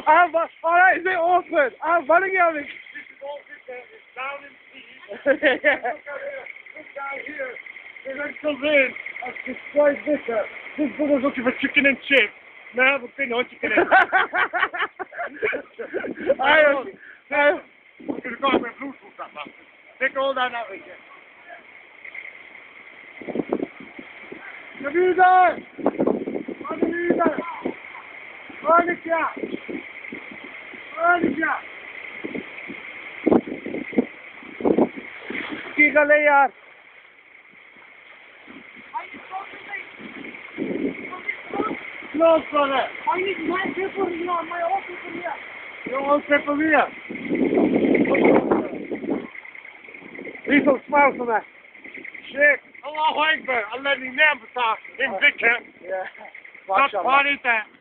Alright, is it open? I'm running out of This is all wicker. It's down in speed. yeah. Look at here. This guy here. He then comes in and destroys wicker. This brother's looking for chicken and chips. Now we're going on chicken and chips. I'm going to go on my Bluetooth, that bastard. Take all that out of here. Vida! Hadi vida! Hadi ya! Hadi ya! की गले यार No, brother! I need my paper, you know, my old paper here. Your old paper here. Leave some smiles on that. Shit! Allah Akbar! Allah ni name bata. In wicker. Yeah. Not party that.